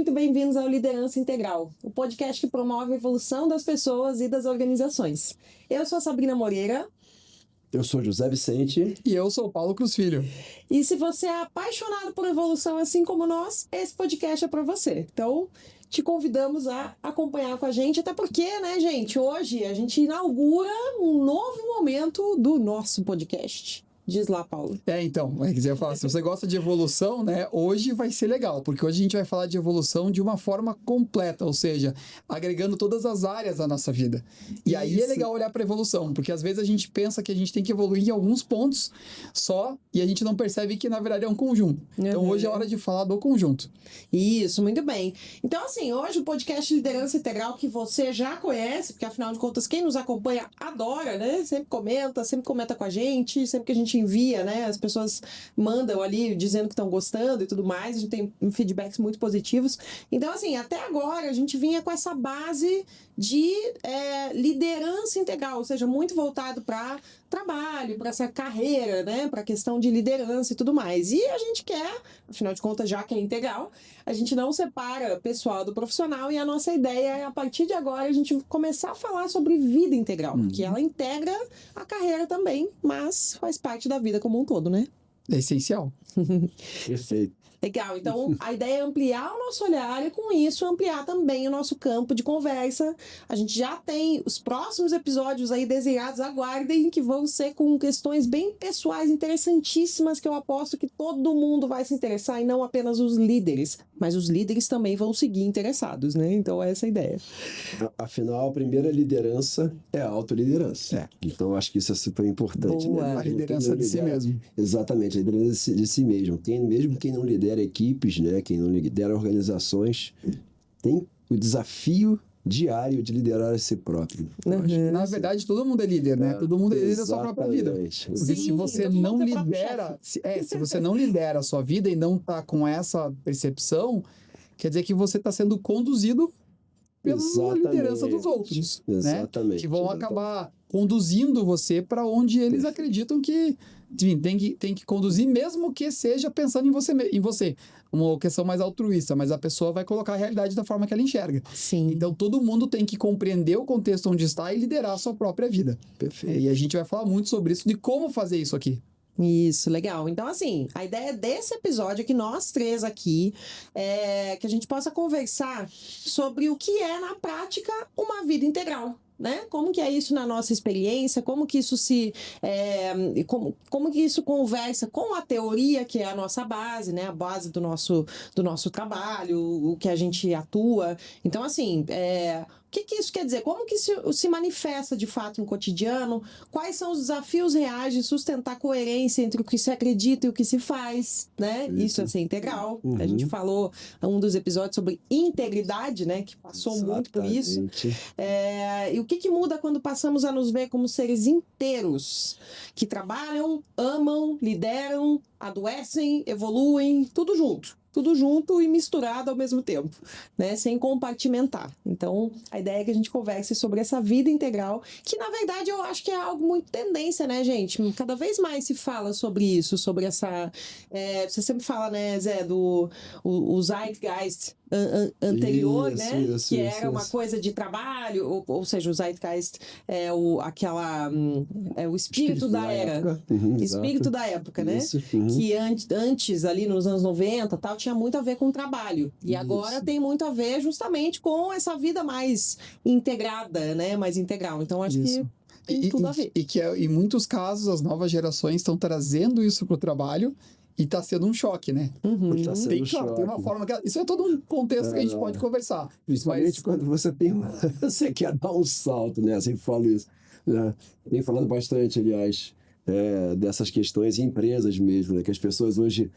muito bem-vindos ao Liderança Integral, o podcast que promove a evolução das pessoas e das organizações. Eu sou a Sabrina Moreira. Eu sou José Vicente. E eu sou o Paulo Cruz Filho. E se você é apaixonado por evolução assim como nós, esse podcast é para você. Então, te convidamos a acompanhar com a gente, até porque, né, gente, hoje a gente inaugura um novo momento do nosso podcast. Diz lá, Paulo. Então, quiser falar, se você gosta de evolução, né, hoje vai ser legal, porque hoje a gente vai falar de evolução de uma forma completa, ou seja, agregando todas as áreas da nossa vida. E aí é legal olhar para a evolução, porque às vezes a gente pensa que a gente tem que evoluir em alguns pontos só, e a gente não percebe que, na verdade, é um conjunto. Então, hoje é hora de falar do conjunto. Isso, muito bem. Então, assim, hoje o podcast Liderança Integral, que você já conhece, porque afinal de contas, quem nos acompanha adora, né? Sempre comenta com a gente, sempre que a gente envia, né? As pessoas mandam ali dizendo que estão gostando e tudo mais, a gente tem feedbacks muito positivos. Então, assim, até agora a gente vinha com essa base de liderança integral, ou seja, muito voltado para trabalho, para essa carreira, né? Para a questão de liderança e tudo mais. E a gente quer, afinal de contas, já que é integral, a gente não separa pessoal do profissional e a nossa ideia é, a partir de agora, a gente começar a falar sobre vida integral, que ela integra a carreira também, mas faz parte da vida como um todo, né? É essencial. Perfeito. Legal, então a ideia é ampliar o nosso olhar e com isso ampliar também o nosso campo de conversa. A gente já tem os próximos episódios aí desenhados, aguardem, que vão ser com questões bem pessoais, interessantíssimas, que eu aposto que todo mundo vai se interessar e não apenas os líderes, mas os líderes também vão seguir interessados, né? Então essa é a ideia. Afinal, a primeira liderança é a autoliderança. Então, eu acho que isso é super importante. Boa. Né? A liderança de si mesmo. Exatamente, a liderança de si mesmo. Mesmo quem não lidera equipes, né? Quem não lidera organizações, tem o desafio diário de liderar a si próprio. Na verdade, todo mundo é líder, né? Todo mundo é líder da sua própria vida. Exatamente. Porque se você não lidera, se você não lidera a sua vida e não tá com essa percepção, quer dizer que você está sendo conduzido pela liderança dos outros, Exatamente. Né? Que vão acabar conduzindo você para onde eles acreditam que, enfim, tem que conduzir, mesmo que seja pensando em você. Uma questão mais altruísta, mas a pessoa vai colocar a realidade da forma que ela enxerga. Sim. Então, todo mundo tem que compreender o contexto onde está e liderar a sua própria vida. Perfeito. E a gente vai falar muito sobre isso, de como fazer isso aqui. Isso, legal. Então, assim, a ideia desse episódio é que nós três aqui, que a gente possa conversar sobre o que é, na prática, uma vida integral. Né? Como que é isso na nossa experiência, como que isso como que isso conversa com a teoria, que é a nossa base, né? A base do nosso trabalho, o que a gente atua. Então, assim, o que isso quer dizer? Como que se manifesta de fato no cotidiano? Quais são os desafios reais de sustentar coerência entre o que se acredita e o que se faz, né? Isso é ser integral. A gente falou em um dos episódios sobre integridade, né? Que passou muito por isso. E o que muda quando passamos a nos ver como seres inteiros, que trabalham, amam, lideram, adoecem, evoluem, tudo junto e misturado ao mesmo tempo, né? Sem compartimentar. Então, a ideia é que a gente converse sobre essa vida integral, que na verdade eu acho que é algo muito tendência, né, gente? Cada vez mais se fala sobre isso, sobre essa... você sempre fala, né, Zé, o Zeitgeist anterior, isso, né? Isso, que era uma coisa de trabalho, ou seja, o Zeitgeist é o espírito da era. Espírito da época, né? Isso, que antes, ali nos anos 90, tal, tinha muito a ver com o trabalho. E agora tem muito a ver justamente com essa vida mais integrada, né? Mais integral. Então, acho que tem tudo a ver. E que em muitos casos as novas gerações estão trazendo isso para o trabalho e está sendo um choque, né? Tá sendo um choque. Tem uma forma que... Isso é todo um contexto que a gente pode conversar. Principalmente quando você você quer dar um salto, né? Sempre falo isso. Né? Tenho falado bastante, aliás, dessas questões em empresas mesmo, né? Que as pessoas hoje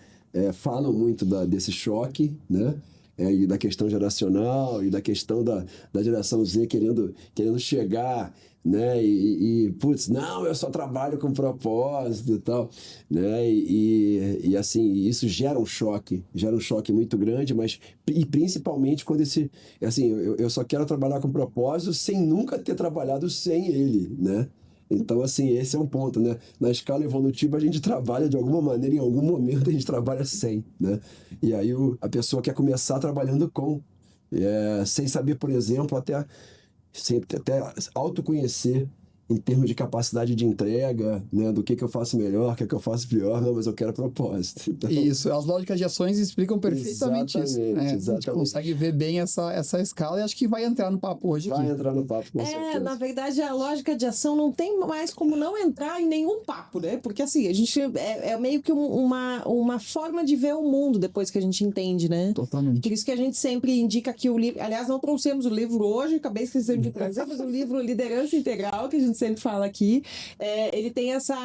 falam muito desse choque, né? E da questão geracional e da questão da geração Z querendo chegar, né? Putz, não, eu só trabalho com propósito e tal, né? E assim, isso gera um choque muito grande, mas e principalmente quando assim, eu só quero trabalhar com propósito sem nunca ter trabalhado sem ele, né? Então, assim, esse é um ponto, né? Na escala evolutiva, a gente trabalha de alguma maneira, em algum momento a gente trabalha sem, né? E aí a pessoa quer começar trabalhando com, sem saber, por exemplo, sem até autoconhecer em termos de capacidade de entrega, né? Do que eu faço melhor, o que eu faço pior, não, mas eu quero propósito. Então, Isso, as lógicas de ações explicam perfeitamente isso. Exatamente, A gente exatamente. consegue ver bem essa escala e acho que vai entrar no papo hoje vai aqui. entrar no papo, com certeza. Na verdade, a lógica de ação não tem mais como não entrar em nenhum papo, né? Porque assim, a gente é meio que uma forma de ver o mundo depois que a gente entende, né? Totalmente. Por isso que a gente sempre indica que o livro... Aliás, não trouxemos o livro hoje, acabei esquecendo de trazer, mas o livro Liderança Integral, que a gente sempre fala aqui, ele tem essa...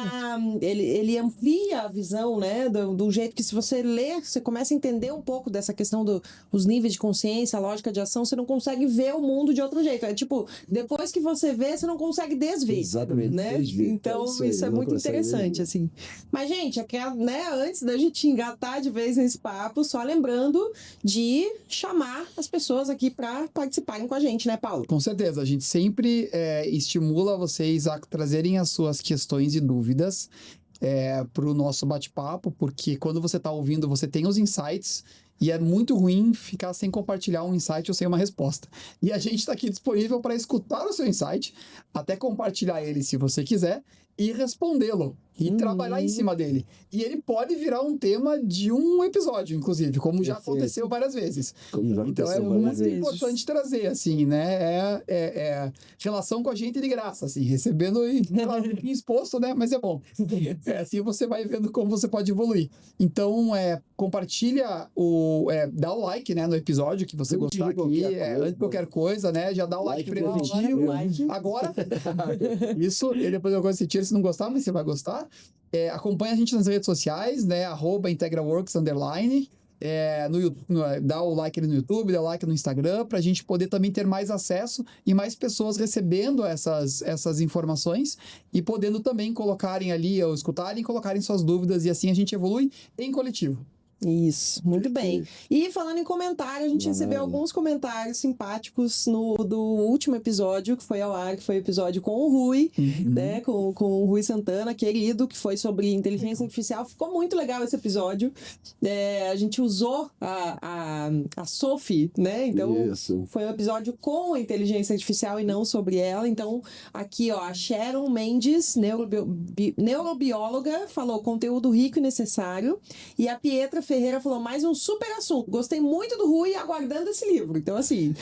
Ele amplia a visão, né? Do jeito que se você ler, você começa a entender um pouco dessa questão dos níveis de consciência, a lógica de ação, você não consegue ver o mundo de outro jeito. É tipo, depois que você vê, você não consegue desver. Exatamente, né? desver. Então, aí, isso é não muito consegue interessante, desver. assim. Mas, gente, né, antes da gente engatar de vez nesse papo, só lembrando de chamar as pessoas aqui para participarem com a gente, né, Paulo? Com certeza, a gente sempre estimula vocês a trazerem as suas questões e dúvidas para o nosso bate-papo, porque quando você está ouvindo, você tem os insights e é muito ruim ficar sem compartilhar um insight ou sem uma resposta. E a gente está aqui disponível para escutar o seu insight, até compartilhar ele se você quiser e respondê-lo e trabalhar em cima dele. E ele pode virar um tema de um episódio, inclusive, como já Perfeito. aconteceu várias vezes. Como já Então é aconteceu várias muito vezes. importante trazer, assim, né? Relação com a gente de graça, assim, recebendo e claro, um exposto, né? Mas é bom. Assim você vai vendo como você pode evoluir. Então, compartilha dá o like, né, no episódio que você Antes de gostar aqui, qualquer coisa. antes de qualquer coisa, né? Já dá o like preventivo. preventivo. Agora, isso, e depois eu gosto de tira se não gostar, mas você vai gostar. Acompanha a gente nas redes sociais, né? @IntegraWorks_. Dá o like ali no YouTube, dá o like no Instagram, para a gente poder também ter mais acesso e mais pessoas recebendo essas informações e podendo também colocarem ali, ou escutarem e colocarem suas dúvidas, e assim a gente evolui em coletivo. Isso, muito bem. E falando em comentário, a gente recebeu alguns comentários simpáticos do último episódio que foi ao ar, que foi o episódio com o Rui, né? Com o Rui Santana, querido, que foi sobre inteligência artificial. Ficou muito legal esse episódio. A gente usou a Sophie, né? Então, Isso. foi um episódio com a inteligência artificial e não sobre ela. Então, aqui, ó, a Sharon Mendes, neurobióloga, falou conteúdo rico e necessário. E a Pietra Ferreira falou, mais um super assunto. Gostei muito do Rui e aguardando esse livro. Então, assim,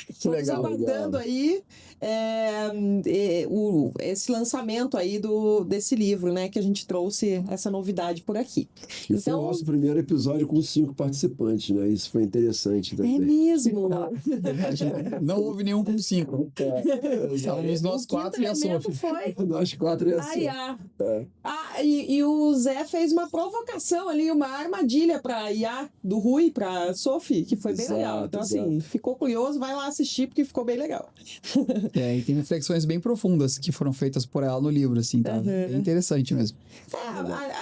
estamos legal, aguardando aí esse lançamento aí desse livro, né? Que a gente trouxe essa novidade por aqui. E foi o nosso primeiro episódio com 5 participantes, né? Isso foi interessante também. É mesmo. Não houve nenhum com 5. Estávamos nós O quinto 4 e a elemento Sophie. foi Nós 4 é a assim. IA. E o Zé fez uma provocação ali, uma armadilha para IA do Rui, para Sophie, que foi bem Exato, legal. Então, assim, ficou curioso, vai lá assistir, porque ficou bem legal. E tem reflexões bem profundas que foram feitas por ela no livro, assim, tá? Bem interessante mesmo.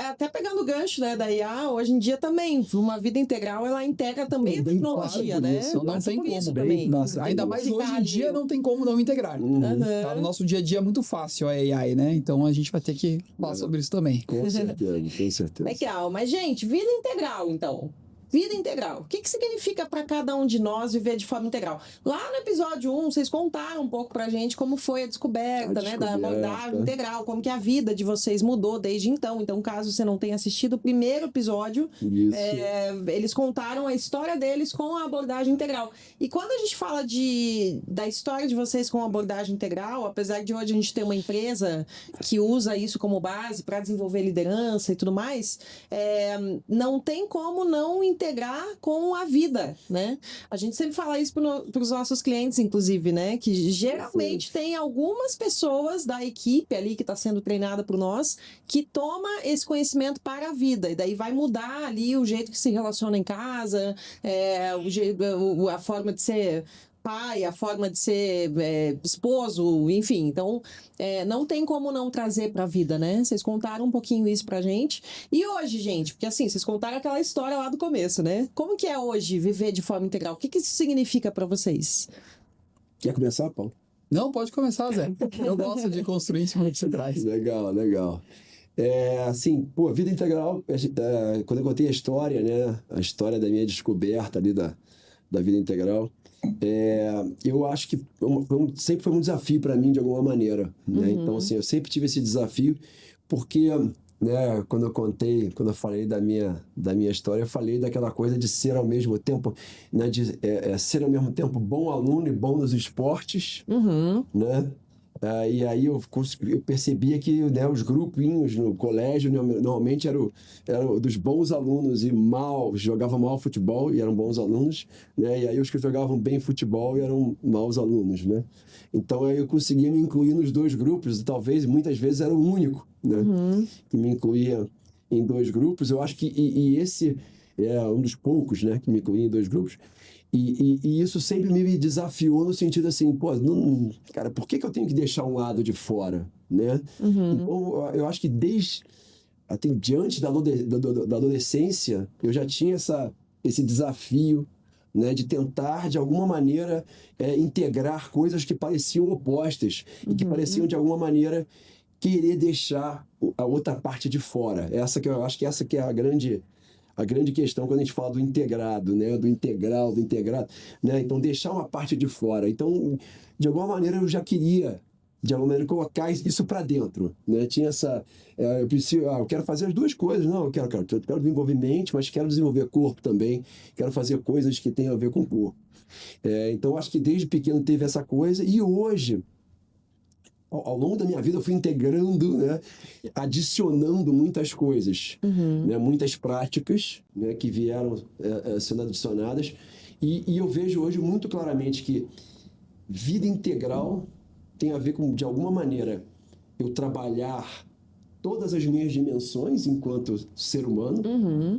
Até pegando o gancho, né, da IA, hoje em dia também, uma vida integral, ela integra também a tecnologia, né? Isso, não Passa tem por isso como. também. Nossa, Tem ainda como mais ficar hoje em ali. dia não tem como não integrar. Tá no nosso dia a dia é muito fácil a AI, né? Então a gente vai ter que falar sobre isso também. Com certeza, com certeza. Legal, mas gente, vida integral, então. Vida integral. O que significa para cada um de nós viver de forma integral? Lá no episódio 1, vocês contaram um pouco pra gente como foi a descoberta, né, da abordagem integral, como que a vida de vocês mudou desde então. Então, caso você não tenha assistido o primeiro episódio, eles contaram a história deles com a abordagem integral. E quando a gente fala da história de vocês com a abordagem integral, apesar de hoje a gente ter uma empresa que usa isso como base para desenvolver liderança e tudo mais, não tem como não integrar com a vida, né? A gente sempre fala isso para os nossos clientes, inclusive, né? Que geralmente tem algumas pessoas da equipe ali que está sendo treinada por nós que toma esse conhecimento para a vida e daí vai mudar ali o jeito que se relaciona em casa, a forma de ser pai, a forma de ser esposo, enfim. Então, não tem como não trazer para a vida, né? Vocês contaram um pouquinho isso pra gente. E hoje, gente, porque assim, vocês contaram aquela história lá do começo, né? Como que é hoje viver de forma integral? O que isso significa para vocês? Quer começar, Paulo? Não, pode começar, Zé. Eu gosto de construir em cima do que você traz. Legal, legal. Assim, pô, vida integral, quando eu contei a história, né? A história da minha descoberta ali da vida integral, eu acho que sempre foi um desafio para mim de alguma maneira, né? Então, assim, eu sempre tive esse desafio porque, né, quando eu falei da minha história, eu falei daquela coisa de ser ao mesmo tempo, né, de ser ao mesmo tempo bom aluno e bom nos esportes, né? E aí eu percebia que, né, os grupinhos no colégio normalmente eram dos bons alunos e jogavam mal futebol e eram bons alunos, né? E aí os que jogavam bem futebol eram maus alunos, né? Então aí eu conseguia me incluir nos dois grupos, e talvez muitas vezes era o único, né, que me incluía em dois grupos. Eu acho que esse é um dos poucos, né, que me incluía em dois grupos. E isso sempre me desafiou no sentido assim, pô, cara, por que eu tenho que deixar um lado de fora, né? Então, eu acho que até diante da adolescência, eu já tinha esse desafio, né, de tentar, de alguma maneira, integrar coisas que pareciam opostas e que pareciam, de alguma maneira, querer deixar a outra parte de fora. Eu acho que essa que é a grande questão quando a gente fala do integrado, né? Do integral, do integrado, né? Então, deixar uma parte de fora. Então, de alguma maneira, eu já queria, de alguma maneira, colocar isso para dentro, né? Tinha eu quero fazer as duas coisas. Não, eu quero desenvolver mente, mas quero desenvolver corpo também. Quero fazer coisas que tenham a ver com o corpo. Então, acho que desde pequeno teve essa coisa. E hoje, ao longo da minha vida, eu fui integrando, né, adicionando muitas coisas, né, muitas práticas, né, que vieram sendo adicionadas. E eu vejo hoje muito claramente que vida integral tem a ver com, de alguma maneira, eu trabalhar todas as minhas dimensões enquanto ser humano,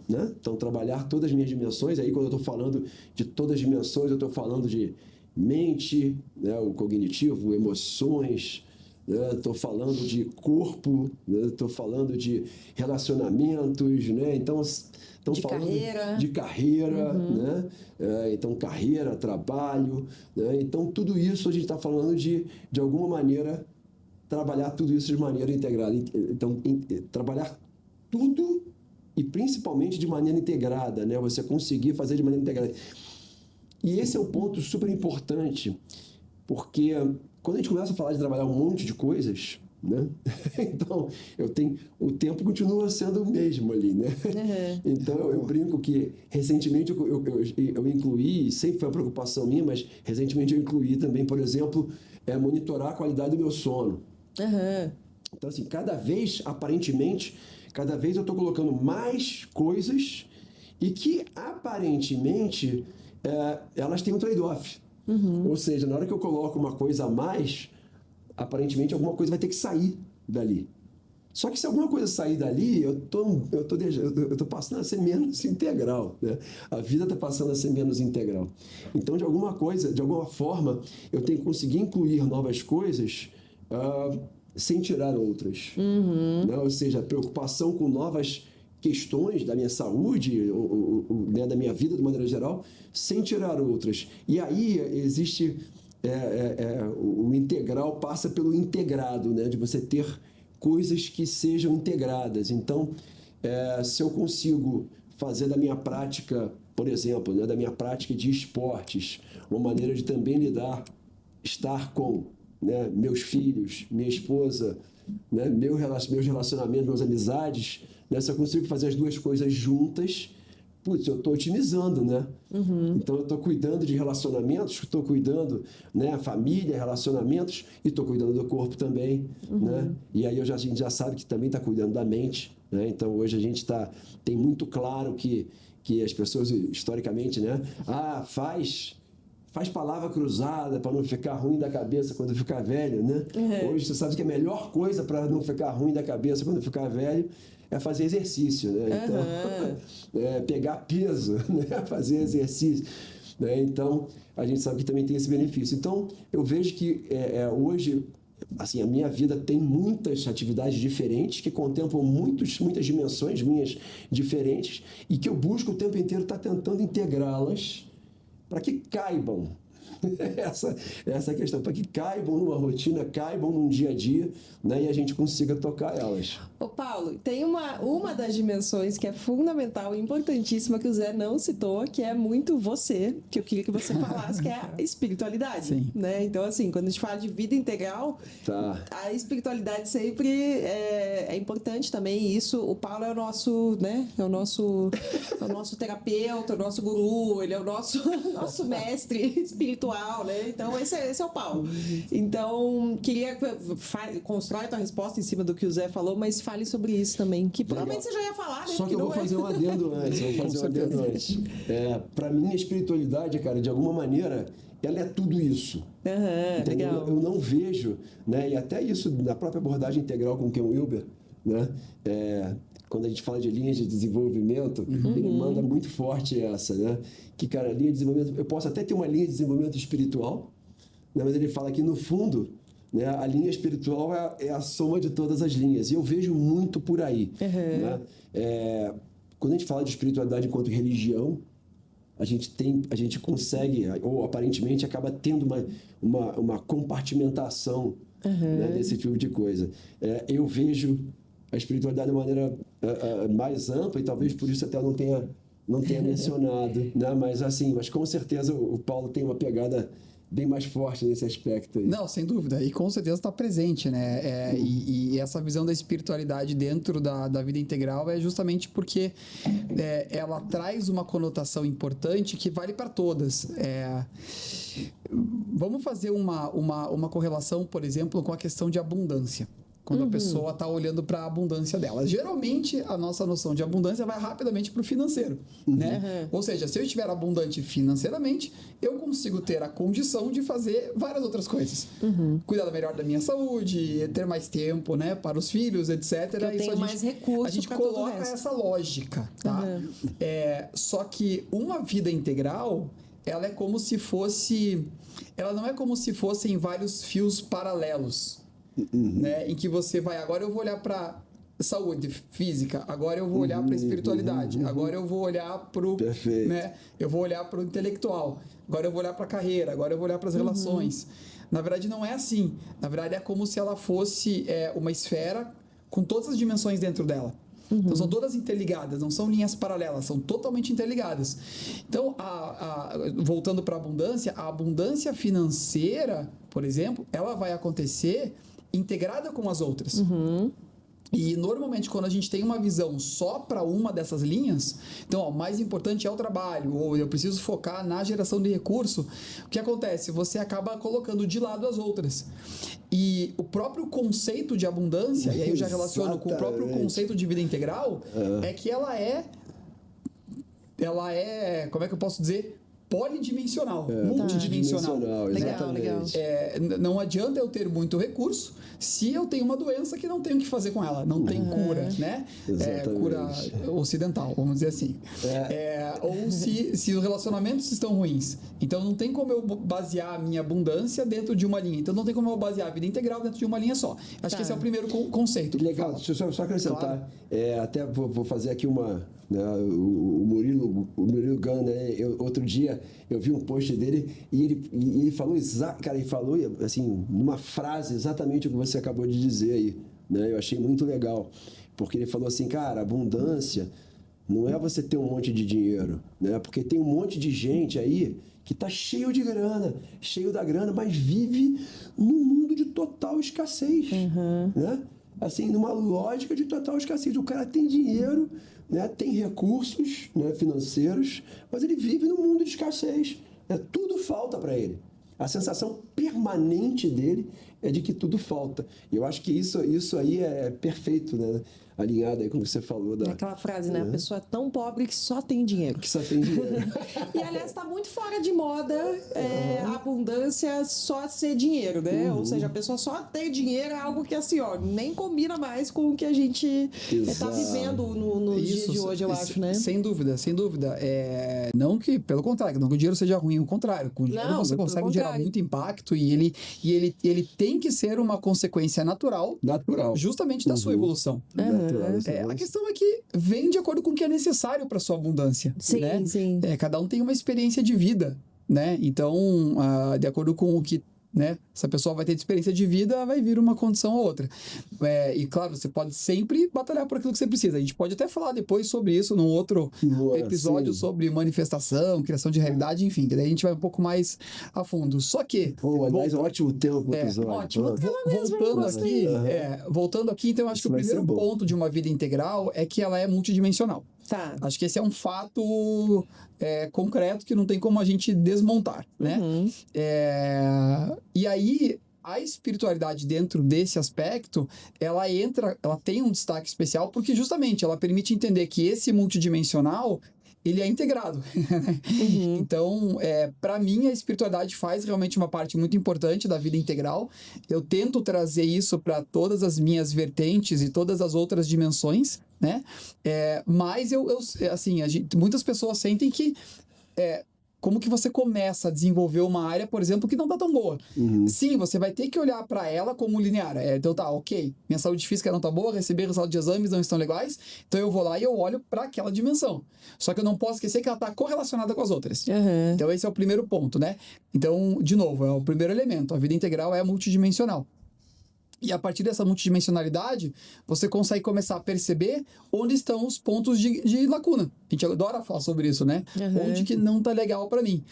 né? Então, trabalhar todas as minhas dimensões. Aí, quando eu estou falando de todas as dimensões, eu estou falando de mente, né, o cognitivo, emoções, estou falando de corpo, estou falando de relacionamentos, né? Então, estamos falando de carreira, né? Então, carreira, trabalho, né? Então, tudo isso a gente está falando de alguma maneira, trabalhar tudo isso de maneira integrada. Então, trabalhar tudo e principalmente de maneira integrada, né? Você conseguir fazer de maneira integrada. E esse é um ponto super importante, porque quando a gente começa a falar de trabalhar um monte de coisas, né? Então, o tempo continua sendo o mesmo ali, né? Então, eu brinco que recentemente eu incluí, sempre foi uma preocupação minha, mas recentemente eu incluí também, por exemplo, monitorar a qualidade do meu sono. Então, assim, aparentemente, cada vez eu estou colocando mais coisas e que, aparentemente, elas têm um trade-off. Ou seja, na hora que eu coloco uma coisa a mais, aparentemente alguma coisa vai ter que sair dali. Só que se alguma coisa sair dali, eu tô passando a ser menos integral, né? A vida está passando a ser menos integral. Então, de alguma forma, eu tenho que conseguir incluir novas coisas sem tirar outras. Né? Ou seja, a preocupação com novas questões da minha saúde, né, da minha vida de maneira geral, sem tirar outras. E aí existe o integral passa pelo integrado, né, de você ter coisas que sejam integradas. Então, se eu consigo fazer da minha prática, por exemplo, né, da minha prática de esportes, uma maneira de também estar com, né, meus filhos, minha esposa, né, meus relacionamentos, minhas amizades, né, se eu consigo fazer as duas coisas juntas, putz, eu estou otimizando, né? Então, eu estou cuidando de relacionamentos, estou cuidando, né, família, relacionamentos, e estou cuidando do corpo também, né? E aí a gente já sabe que também está cuidando da mente, né? Então, hoje a gente tem muito claro que as pessoas, historicamente, né? Faz palavra cruzada para não ficar ruim da cabeça quando ficar velho, né? Hoje você sabe que a melhor coisa para não ficar ruim da cabeça quando ficar velho é fazer exercício, né? Então, pegar peso, né? Fazer exercício, né? Então, a gente sabe que também tem esse benefício. Então, eu vejo que hoje, assim, a minha vida tem muitas atividades diferentes que contemplam muitas dimensões minhas diferentes e que eu busco o tempo inteiro estar tentando integrá-las para que caibam, Essa questão, para que caibam numa rotina, caibam num dia a dia, né? E a gente consiga tocar elas. Ô Paulo, tem uma das dimensões que é fundamental e importantíssima que o Zé não citou, que é muito você, que eu queria que você falasse, que é a espiritualidade. Sim. Né? Então, assim, quando a gente fala de vida integral, Tá. a espiritualidade sempre é importante também. E isso, o Paulo é o nosso, né? É o nosso terapeuta, o nosso guru, ele é o nosso mestre espiritual, né? Então, esse é o Paulo. Então, queria constrói a tua resposta em cima do que o Zé falou, mas fale sobre isso também, que provavelmente você já ia falar, né? Só que eu vou fazer um adendo antes. Para mim, a espiritualidade, cara, de alguma maneira, ela é tudo isso. Legal. Eu não vejo, né? E até isso na própria abordagem integral com o Ken Wilber, né? Quando a gente fala de linhas de desenvolvimento, ele manda muito forte essa, né? Que, cara, linha de desenvolvimento... Eu posso até ter uma linha de desenvolvimento espiritual, né? Mas ele fala que, no fundo, né, a linha espiritual é a soma de todas as linhas. E eu vejo muito por aí. Né? Quando a gente fala de espiritualidade enquanto religião, a gente consegue, ou aparentemente acaba tendo uma compartimentação né, desse tipo de coisa. Eu vejo a espiritualidade de uma maneira mais ampla, e talvez por isso até eu não tenha mencionado, né? Mas com certeza o Paulo tem uma pegada bem mais forte nesse aspecto aí. Não, sem dúvida. E com certeza está presente, né? E essa visão da espiritualidade dentro da vida integral é justamente porque ela traz uma conotação importante que vale para todas. Vamos fazer uma correlação, por exemplo, com a questão de abundância. Quando a pessoa está olhando para a abundância dela. Geralmente, a nossa noção de abundância vai rapidamente para o financeiro, né? Ou seja, se eu estiver abundante financeiramente, eu consigo ter a condição de fazer várias outras coisas. Cuidar melhor da minha saúde, ter mais tempo, né, para os filhos, etc. Que eu tenho mais recursos. A gente para todo o coloca resto. essa lógica, tá? Só que uma vida integral, ela é como se fosse... Ela não é como se fossem vários fios paralelos. Né, em que você vai, agora eu vou olhar para saúde física, agora eu vou olhar para espiritualidade, agora eu vou olhar para o, né, eu vou olhar para o intelectual, agora eu vou olhar para a carreira, agora eu vou olhar para as relações. Na verdade não é assim. Na verdade é como se ela fosse uma esfera com todas as dimensões dentro dela. Então são todas interligadas, não são linhas paralelas, são totalmente interligadas. Então, voltando para a abundância financeira, por exemplo, ela vai acontecer integrada com as outras. E normalmente quando a gente tem uma visão só para uma dessas linhas, então o mais importante é o trabalho, ou eu preciso focar na geração de recurso, o que acontece? Você acaba colocando de lado as outras. E o próprio conceito de abundância, e aí eu já relaciono com o próprio conceito de vida integral, é que ela é, como é que eu posso dizer? Polidimensional, multidimensional. Legal. Não adianta eu ter muito recurso se eu tenho uma doença que não tenho o que fazer com ela, não tem cura, né? Cura ocidental, vamos dizer assim. Ou se os relacionamentos estão ruins. Então não tem como eu basear a minha abundância dentro de uma linha. Então não tem como eu basear a vida integral dentro de uma linha só. Acho que esse é o primeiro conceito. Legal, deixa eu só acrescentar. Claro. Até vou fazer aqui uma... Né, o Murilo Gun, né, outro dia eu vi um post dele e ele falou assim, numa frase exatamente o que você acabou de dizer aí, né, eu achei muito legal, porque ele falou assim, cara, abundância não é você ter um monte de dinheiro, né, porque tem um monte de gente aí que tá cheio de grana, cheio da grana, mas vive num mundo de total escassez, né? Assim, numa lógica de total escassez. O cara tem dinheiro, né, tem recursos, né, financeiros, mas ele vive num mundo de escassez. Né? Tudo falta para ele. A sensação permanente dele é de que tudo falta. E eu acho que isso aí é perfeito, né? Alinhado aí com o que você falou. Aquela frase, né? A pessoa é tão pobre que só tem dinheiro. Que só tem dinheiro. E, aliás, está muito fora de moda a abundância só ser dinheiro, né? Ou seja, a pessoa só ter dinheiro é algo que, assim, ó, nem combina mais com o que a gente está vivendo nos dias de hoje, eu acho, né? Sem dúvida, sem dúvida. Não que, pelo contrário, não que o dinheiro seja ruim, o contrário. Com o dinheiro você consegue gerar muito impacto e ele tem que ser uma consequência natural. Justamente da sua evolução. A questão é que vem de acordo com o que é necessário para sua abundância. Sim, né? sim. Cada um tem uma experiência de vida. né? Então, de acordo com o que, né, essa pessoa vai ter de experiência de vida, vai vir uma condição ou outra. E claro, você pode sempre batalhar por aquilo que você precisa. A gente pode até falar depois sobre isso num outro episódio sobre manifestação, criação de realidade, enfim, que daí a gente vai um pouco mais a fundo. Só que... Pô, aliás, ótimo tema pro episódio. Ótimo. Voltando aqui, então eu acho que o primeiro ponto de uma vida integral é que ela é multidimensional. Tá. Acho que esse é um fato concreto que não tem como a gente desmontar, né? Uhum. E aí, a espiritualidade dentro desse aspecto, ela tem um destaque especial porque justamente ela permite entender que esse multidimensional, ele é integrado. Uhum. Então, para mim, a espiritualidade faz realmente uma parte muito importante da vida integral. Eu tento trazer isso para todas as minhas vertentes e todas as outras dimensões, né? Mas assim, muitas pessoas sentem que como que você começa a desenvolver uma área, por exemplo, que não tá tão boa. Uhum. Sim, você vai ter que olhar para ela como linear. Então tá, ok, minha saúde física não tá boa, receber resultados de exames não estão legais, então eu vou lá e eu olho para aquela dimensão. Só que eu não posso esquecer que ela tá correlacionada com as outras. Uhum. Então esse é o primeiro ponto, né? Então, de novo, é o primeiro elemento. A vida integral é multidimensional. E a partir dessa multidimensionalidade, você consegue começar a perceber onde estão os pontos de lacuna. A gente adora falar sobre isso, né? Uhum. Onde que não tá legal para mim.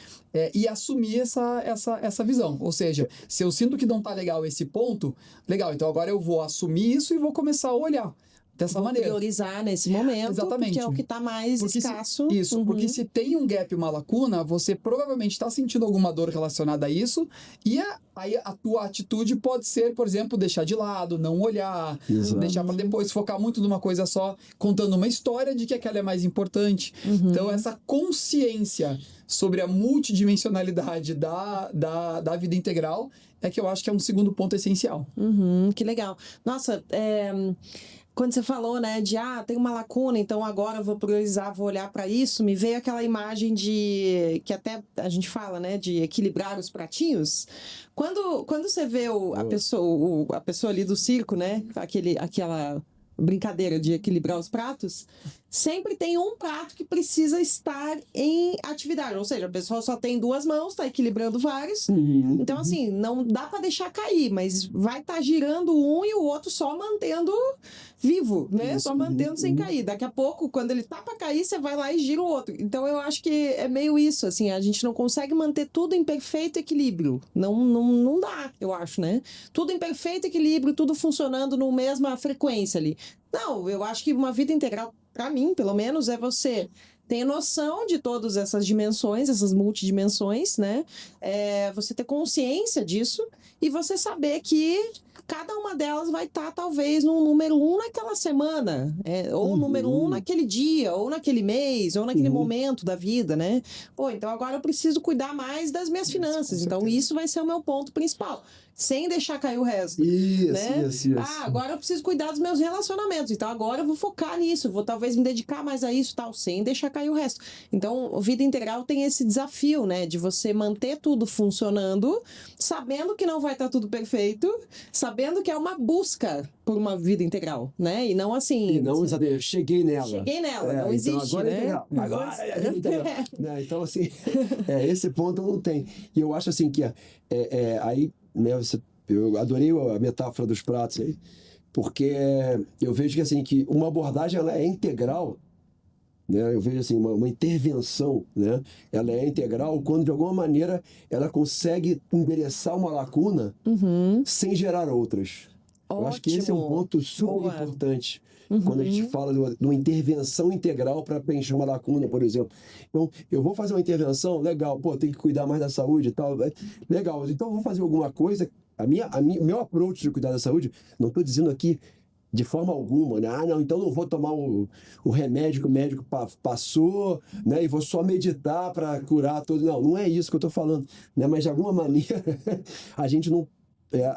E assumir essa visão. Ou seja, se eu sinto que não tá legal esse ponto, legal, então agora eu vou assumir isso e vou começar a olhar dessa maneira. Priorizar nesse momento, Exatamente. porque é o que está mais escasso. Porque se tem um gap, uma lacuna, você provavelmente está sentindo alguma dor relacionada a isso, e aí a tua atitude pode ser, por exemplo, deixar de lado, não olhar, Exato. deixar para depois, focar muito numa coisa só, contando uma história de que aquela é mais importante. Então, essa consciência sobre a multidimensionalidade da vida integral é que eu acho que é um segundo ponto essencial. Que legal. Nossa, quando você falou, né, de tem uma lacuna, então agora eu vou priorizar, vou olhar para isso, me veio aquela imagem que até a gente fala, né, de equilibrar os pratinhos. Quando você vê a pessoa ali do circo, né, aquela brincadeira de equilibrar os pratos, sempre tem um prato que precisa estar em atividade, ou seja, a pessoa só tem duas mãos, está equilibrando vários, então assim, não dá para deixar cair, mas vai estar girando um e o outro só mantendo vivo, né? Só mantendo sem cair. Daqui a pouco, quando ele tá para cair, você vai lá e gira o outro. Então eu acho que é meio isso, assim, a gente não consegue manter tudo em perfeito equilíbrio. Não dá, eu acho, né? Tudo em perfeito equilíbrio, tudo funcionando na mesma frequência ali. Não, eu acho que uma vida integral, para mim, pelo menos, é você ter noção de todas essas dimensões, essas multidimensões, né? Você ter consciência disso e você saber que cada uma delas vai estar, talvez, no número 1 naquela semana, ou número 1 naquele dia, ou naquele mês, ou naquele momento da vida, né? Então agora eu preciso cuidar mais das minhas finanças. Então isso vai ser o meu ponto principal. Sem deixar cair o resto. Isso. Agora eu preciso cuidar dos meus relacionamentos. Então agora eu vou focar nisso. Vou talvez me dedicar mais a isso, tal, sem deixar cair o resto. Então, a vida integral tem esse desafio, né? De você manter tudo funcionando, sabendo que não vai estar tudo perfeito, sabendo que é uma busca por uma vida integral, né? E não assim... E não, eu cheguei nela. Não existe, então agora né? Agora é integral. Né? Então, assim, esse ponto não tem. E eu acho assim que aí, né, eu adorei a metáfora dos pratos aí, porque eu vejo que assim, que uma abordagem ela é integral, né? Eu vejo assim, uma intervenção, né? Ela é integral quando de alguma maneira ela consegue endereçar uma lacuna sem gerar outras. Eu acho que esse é um ponto super importante. Quando a gente fala de uma intervenção integral para preencher uma lacuna, por exemplo. Então, eu vou fazer uma intervenção, legal, tem que cuidar mais da saúde e tal, legal. Então, eu vou fazer alguma coisa. Meu approach de cuidar da saúde, não estou dizendo aqui de forma alguma, né? Não, então não vou tomar o remédio que o médico passou, né? E vou só meditar para curar tudo. Não é isso que eu estou falando, né? Mas de alguma maneira, a gente não...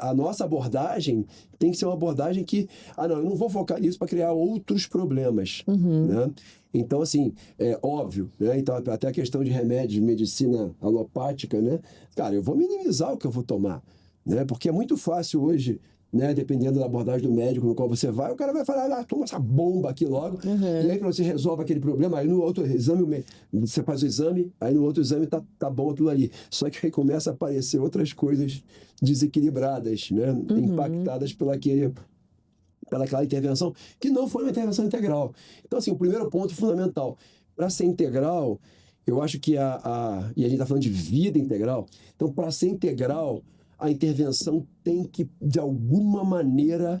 a nossa abordagem tem que ser uma abordagem que, eu não vou focar nisso para criar outros problemas, né? Então, assim, é óbvio, né? Então, até a questão de remédios, de medicina alopática, né? Cara, eu vou minimizar o que eu vou tomar, né? Porque é muito fácil hoje né? Dependendo da abordagem do médico no qual você vai, o cara vai falar, toma essa bomba aqui logo. E aí, para você resolve aquele problema, aí no outro exame, você faz o exame, aí no outro exame tá bom aquilo ali. Só que aí começa a aparecer outras coisas desequilibradas, né? Impactadas pelaquela intervenção, que não foi uma intervenção integral. Então, assim, o primeiro ponto fundamental, para ser integral, eu acho que e a gente está falando de vida integral, então, para ser integral, a intervenção tem que, de alguma maneira,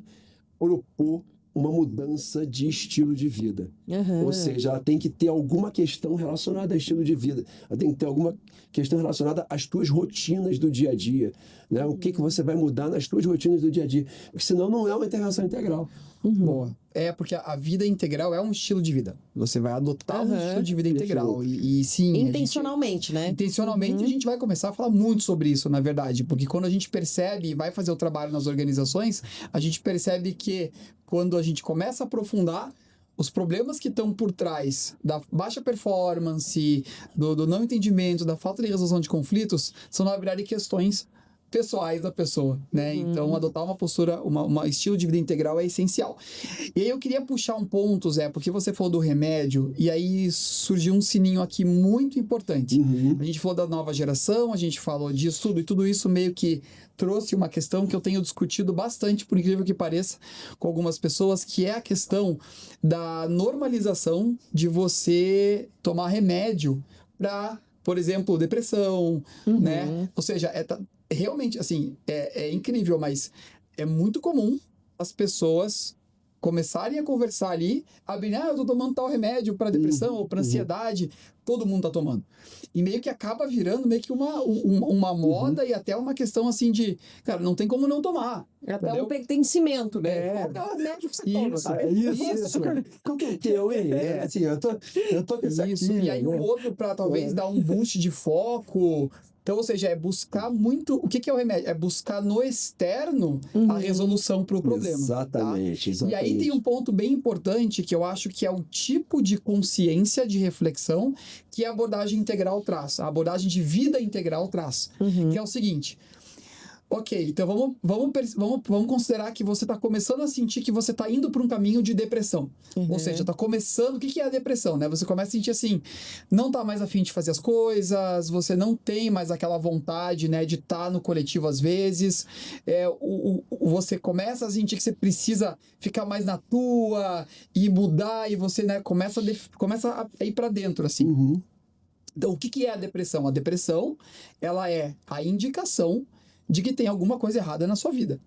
propor uma mudança de estilo de vida. Ou seja, ela tem que ter alguma questão relacionada a estilo de vida. Ela tem que ter alguma questão relacionada às tuas rotinas do dia a dia. Né? O que você vai mudar nas tuas rotinas do dia a dia. Porque senão não é uma intervenção integral. Boa. Porque a vida integral é um estilo de vida. Você vai adotar um estilo de vida integral. E sim... Intencionalmente, né? Intencionalmente, a gente vai começar a falar muito sobre isso, na verdade. Porque quando a gente percebe e vai fazer o trabalho nas organizações, a gente percebe que quando a gente começa a aprofundar, os problemas que estão por trás da baixa performance, do não entendimento, da falta de resolução de conflitos, são, na verdade, questões pessoais da pessoa, né? Então, adotar uma postura, um estilo de vida integral é essencial. E aí eu queria puxar um ponto, Zé, porque você falou do remédio, e aí surgiu um sininho aqui muito importante. A gente falou da nova geração, a gente falou disso tudo, e tudo isso meio que trouxe uma questão que eu tenho discutido bastante, por incrível que pareça, com algumas pessoas, que é a questão da normalização de você tomar remédio para, por exemplo, depressão, né? Ou seja, realmente, assim, é incrível, mas é muito comum as pessoas começarem a conversar ali, eu tô tomando tal remédio para depressão ou para ansiedade, todo mundo tá tomando. E meio que acaba virando meio que uma moda e até uma questão assim de, cara, não tem como não tomar. É até um pertencimento, né? É. Qual é o remédio que você Isso. Qual que é o teu, hein? Assim, eu tô com isso aqui. E aí o outro para talvez dar um boost de foco. Então, ou seja, é buscar muito... O que é o remédio? É buscar no externo a resolução para o problema. Exatamente. E aí tem um ponto bem importante que eu acho que é o tipo de consciência, de reflexão que a abordagem integral traz. A abordagem de vida integral traz. Que é o seguinte... Ok, então vamos considerar que você está começando a sentir que você está indo para um caminho de depressão. Ou seja, está começando... O que é a depressão, né? Você começa a sentir assim, não está mais afim de fazer as coisas, você não tem mais aquela vontade, né, de estar no coletivo às vezes, você começa a sentir que você precisa ficar mais na tua e mudar, e você, né, começa a ir para dentro, assim. Então, o que é a depressão? A depressão, ela é a indicação de que tem alguma coisa errada na sua vida.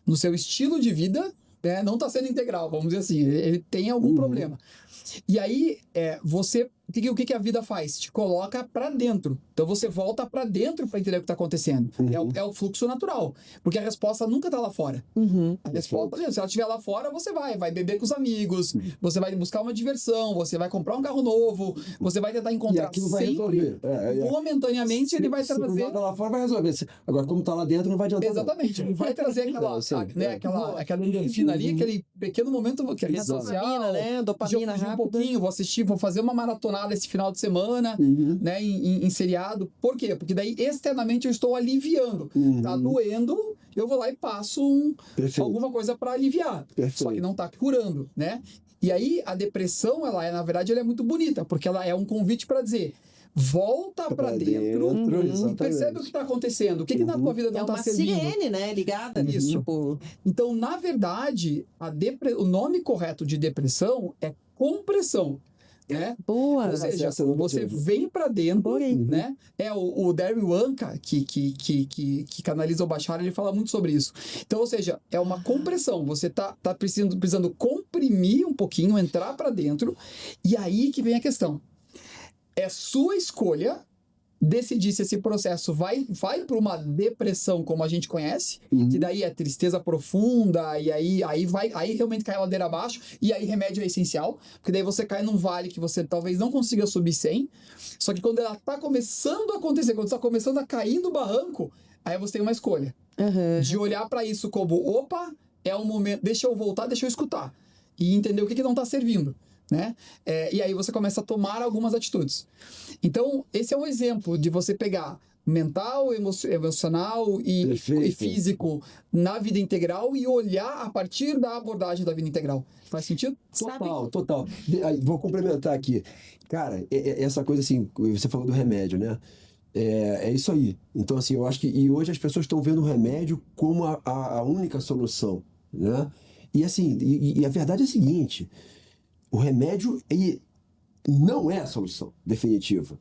No seu estilo de vida, né, não está sendo integral, vamos dizer assim, ele tem algum problema. E aí, o que a vida faz? Te coloca para dentro. Então, você volta para dentro para entender o que está acontecendo. É o fluxo natural. Porque a resposta nunca está lá fora. A resposta, se ela estiver lá fora, você vai beber com os amigos, você vai buscar uma diversão, você vai comprar um carro novo, você vai tentar encontrar sempre, momentaneamente, ele vai trazer... Se lá fora, vai resolver. Agora, como está lá dentro, não vai adiantar. Exatamente. Ele vai trazer aquela endorfina ali, aquele pequeno momento que é social, né? Dopamina rápida. Um pouquinho, vou fazer uma maratonada esse final de semana, né, em seriado. Por quê? Porque daí, externamente, eu estou aliviando. Tá doendo, eu vou lá e passo alguma coisa para aliviar. Só que não tá curando, né? E aí, a depressão, na verdade, ela é muito bonita, porque ela é um convite para dizer... Volta pra dentro e percebe o que está acontecendo. O que na tua vida não está servindo. É uma sirene, né? Ligada. Isso. Tipo... Então, na verdade, o nome correto de depressão é compressão. Né? Boa. Ou seja, você vem para dentro, né? O Darryl Anka, que canaliza o Bashar, ele fala muito sobre isso. Então, ou seja, é uma compressão. Você tá precisando comprimir um pouquinho, entrar para dentro, e aí que vem a questão. É sua escolha decidir se esse processo vai para uma depressão como a gente conhece, que daí é tristeza profunda, e aí realmente cai a ladeira abaixo, e aí remédio é essencial, porque daí você cai num vale que você talvez não consiga subir sem, só que quando ela está começando a acontecer, quando está começando a cair no barranco, aí você tem uma escolha. De olhar para isso como, opa, é um momento, deixa eu voltar, deixa eu escutar, e entender o que não está servindo. Né? E aí você começa a tomar algumas atitudes. Então, esse é um exemplo de você pegar mental, emocional e Perfeito. físico na vida integral e olhar a partir da abordagem da vida integral. Faz sentido? Total. Aí, vou complementar aqui. Cara, essa coisa assim, você falou do remédio, né? É isso aí. Então, assim, eu acho que... E hoje as pessoas estão vendo o remédio como a única solução, né? E assim, e a verdade é a seguinte, o remédio, ele não é a solução definitiva.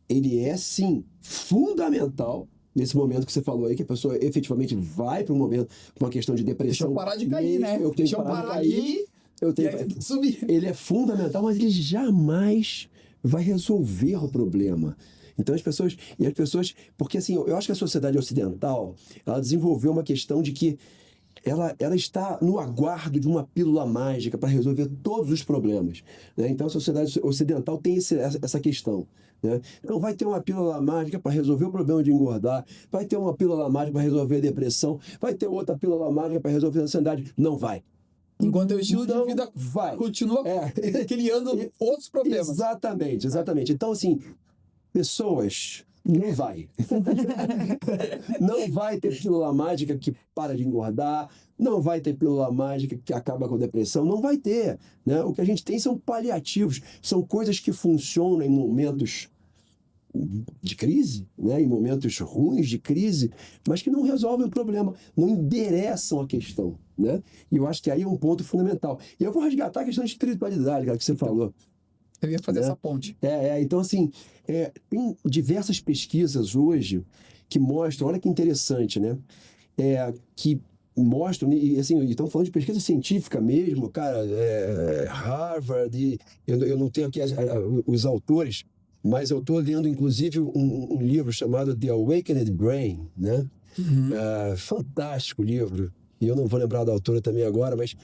Ele é, sim, fundamental nesse momento que você falou aí, que a pessoa efetivamente vai para um momento, para uma questão de depressão. Deixa eu parar de cair, né? Eu tenho Deixa que eu parar de parar cair. aqui Eu tenho e aí subir. Ele é fundamental, mas ele jamais vai resolver o problema. Então as pessoas, porque assim, eu acho que a sociedade ocidental, ela desenvolveu uma questão de que ela está no aguardo de uma pílula mágica para resolver todos os problemas, né? Então a sociedade ocidental tem essa questão, né? Então vai ter uma pílula mágica para resolver o problema de engordar, vai ter uma pílula mágica para resolver a depressão, vai ter outra pílula mágica para resolver a ansiedade. Não vai. Enquanto o estilo Não de vida vai. continua criando outros problemas. Exatamente. Então, assim, pessoas, não vai. Não vai ter pílula mágica que para de engordar, não vai ter pílula mágica que acaba com a depressão, não vai ter, né? O que a gente tem são paliativos, são coisas que funcionam em momentos de crise, né? Em momentos ruins de crise, mas que não resolvem o problema, não endereçam a questão, né? E eu acho que aí é um ponto fundamental. E eu vou resgatar a questão de espiritualidade, cara, que você falou. Eu ia fazer né? essa ponte. Então, assim, tem diversas pesquisas hoje que mostram, olha que interessante, né? Que mostram, e assim, estão falando de pesquisa científica mesmo, cara, Harvard, e eu não tenho aqui os autores, mas eu estou lendo, inclusive, um livro chamado The Awakened Brain, né? Fantástico livro, e eu não vou lembrar da autora também agora, mas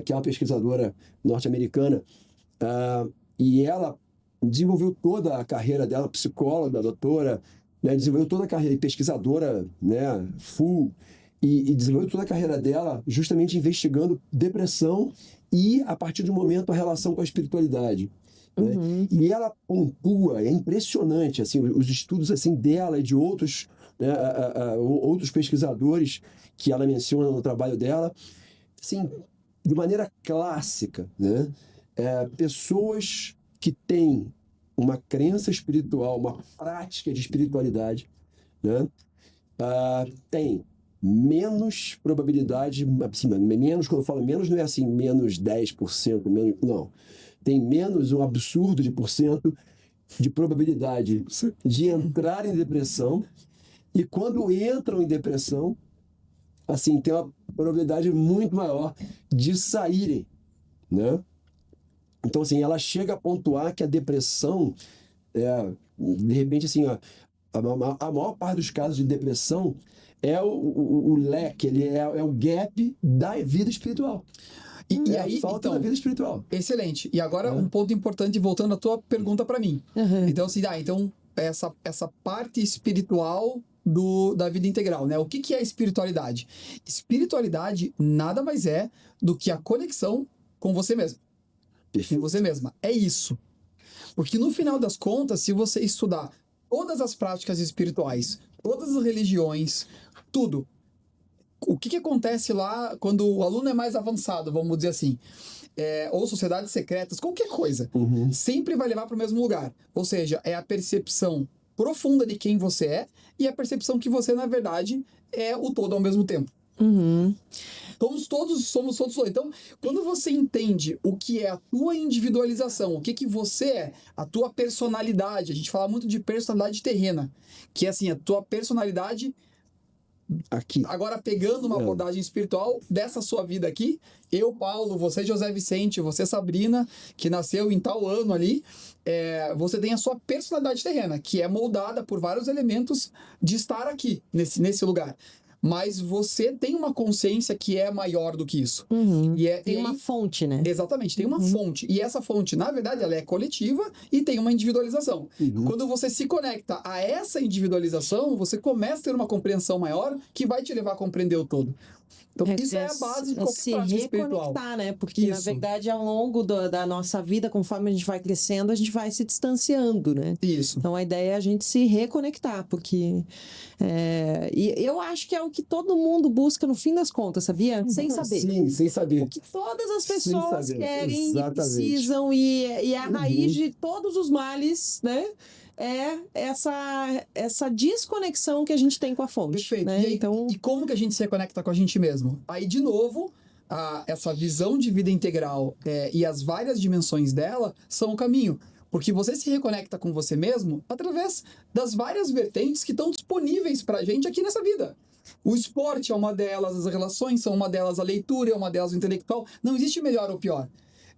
que é uma pesquisadora norte-americana, e ela desenvolveu toda a carreira dela, psicóloga, doutora, né? Desenvolveu toda a carreira, pesquisadora, né? Full, e desenvolveu toda a carreira dela justamente investigando depressão e, a partir de um momento, a relação com a espiritualidade. Né? E ela pontua, é impressionante, assim, os estudos assim, dela e de outros, né, outros pesquisadores que ela menciona no trabalho dela, assim, de maneira clássica, né? Pessoas que têm uma crença espiritual, uma prática de espiritualidade, né? Tem menos probabilidade, assim, menos, quando eu falo menos, não é assim, menos 10%, menos, não. Tem menos um absurdo de porcento de probabilidade de entrar em depressão, e quando entram em depressão, assim, tem uma probabilidade muito maior de saírem, né? Então, assim, ela chega a pontuar que a depressão, de repente, assim, a maior parte dos casos de depressão é o leque, ele é o gap da vida espiritual. E a aí, falta da vida espiritual. Excelente. E agora, um ponto importante, voltando à tua pergunta para mim. Então, assim, então essa parte espiritual da vida integral, né? O que é espiritualidade? Espiritualidade nada mais é do que a conexão com você mesmo. Com você mesma. É isso. Porque no final das contas, se você estudar todas as práticas espirituais, todas as religiões, tudo, o que acontece lá quando o aluno é mais avançado, vamos dizer assim, ou sociedades secretas, qualquer coisa, sempre vai levar para o mesmo lugar. Ou seja, é a percepção profunda de quem você é e a percepção que você, na verdade, é o todo ao mesmo tempo. Somos todos. Então, quando você entende o que é a tua individualização, o que você é, a tua personalidade, a gente fala muito de personalidade terrena, que é assim, a tua personalidade aqui. Agora, pegando uma abordagem espiritual dessa sua vida aqui, eu, Paulo, você, José Vicente, você, Sabrina, que nasceu em tal ano ali, você tem a sua personalidade terrena, que é moldada por vários elementos de estar aqui, nesse lugar. Mas você tem uma consciência que é maior do que isso. Tem uma fonte, né? Exatamente, tem uma fonte. E essa fonte, na verdade, ela é coletiva e tem uma individualização. Quando você se conecta a essa individualização, você começa a ter uma compreensão maior que vai te levar a compreender o todo. Então, isso é a base de qualquer se prática espiritual. reconectar, né? Porque, na Isso. verdade, ao longo da nossa vida, conforme a gente vai crescendo, a gente vai se distanciando, né? Isso. Então, a ideia é a gente se reconectar, porque... e eu acho que é o que todo mundo busca no fim das contas, sabia? Sem saber. Sim, sem saber. O que todas as Sem pessoas saber, querem e exatamente. precisam, e a raiz de todos os males, né? É essa desconexão que a gente tem com a fonte. Perfeito. Né? E, aí, Então, e como que a gente se reconecta com a gente mesmo? Aí, de novo, essa visão de vida integral e as várias dimensões dela são o caminho. Porque você se reconecta com você mesmo através das várias vertentes que estão disponíveis pra gente aqui nessa vida. O esporte é uma delas, as relações são uma delas, a leitura é uma delas, o intelectual. Não existe melhor ou pior.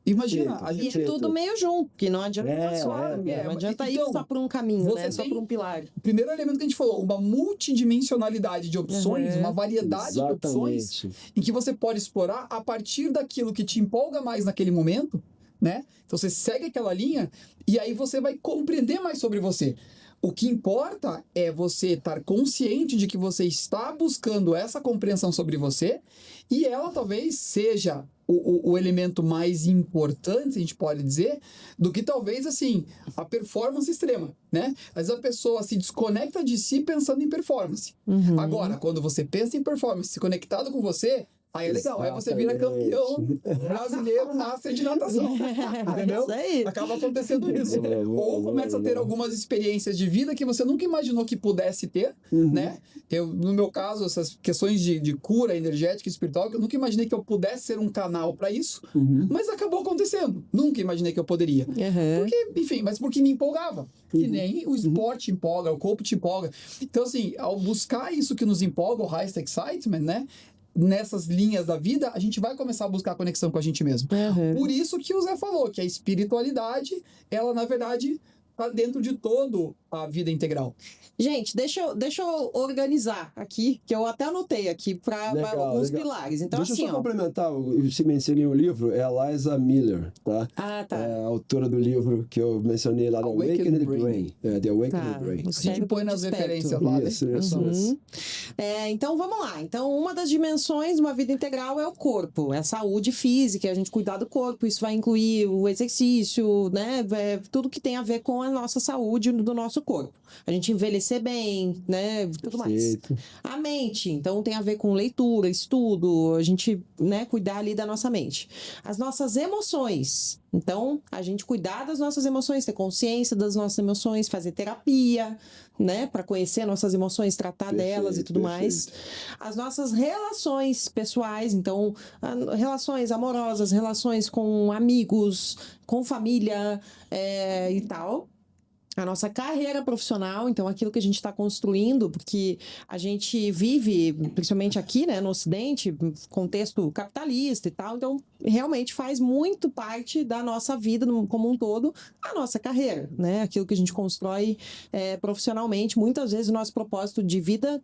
Imagina, a e gente... é tudo meio junto, que não adianta é. não adianta ir Então, só por um caminho, você né? Só tem- por um pilar. O primeiro elemento que a gente falou, uma multidimensionalidade de opções, Uhum. uma variedade de opções Exatamente. em que você pode explorar a partir daquilo que te empolga mais naquele momento, né? Então você segue aquela linha e aí você vai compreender mais sobre você. O que importa é você estar consciente de que você está buscando essa compreensão sobre você e ela talvez seja o elemento mais importante, a gente pode dizer, do que talvez, assim, a performance extrema, né? Às vezes a pessoa se desconecta de si pensando em performance. Uhum. Agora, quando você pensa em performance, se conectado com você, aí é legal, aí você vira Exatamente. campeão brasileiro master de natação, entendeu? Isso aí. Acaba acontecendo isso. Boa, boa, Ou começa a ter boa. algumas experiências de vida que você nunca imaginou que pudesse ter, né? No meu caso, essas questões de cura energética e espiritual, que eu nunca imaginei que eu pudesse ser um canal para isso, mas acabou acontecendo. Nunca imaginei que eu poderia. Uhum. Porque, enfim, mas porque me empolgava. Que nem o esporte empolga, o corpo te empolga. Então, assim, ao buscar isso que nos empolga, o highest excitement, né? Nessas linhas da vida, a gente vai começar a buscar a conexão com a gente mesmo. Uhum. Por isso que o Zé falou, que a espiritualidade, ela, na verdade, tá dentro de todo a vida integral. Gente, deixa eu organizar aqui, que eu até anotei aqui para Legal, alguns legal. pilares. Então, Deixa assim, eu só ó. complementar, você mencionei o livro, é a Liza Miller, tá? Ah, tá. É a autora do livro que eu mencionei lá, do Awakened Awakened Brain. Brain. The Awakened Tá. Brain. O A gente cérebro põe nas desperto. referências lá, né? Isso. Uhum. Então vamos lá. Então, uma das dimensões de uma vida integral é o corpo, é a saúde física, é a gente cuidar do corpo. Isso vai incluir o exercício, né? Tudo que tem a ver com a nossa saúde do nosso corpo. A gente envelhecer bem, né? Tudo mais. Perfeito. A mente, então tem a ver com leitura, estudo, a gente, né, cuidar ali da nossa mente. As nossas emoções, então a gente cuidar das nossas emoções, ter consciência das nossas emoções, fazer terapia, né, para conhecer nossas emoções, tratar delas e tudo mais. As nossas relações pessoais, então relações amorosas, relações com amigos, com família e tal. A nossa carreira profissional, então aquilo que a gente está construindo, porque a gente vive, principalmente aqui, né, no Ocidente, contexto capitalista e tal, então realmente faz muito parte da nossa vida como um todo, a nossa carreira, né, aquilo que a gente constrói profissionalmente. Muitas vezes o nosso propósito de vida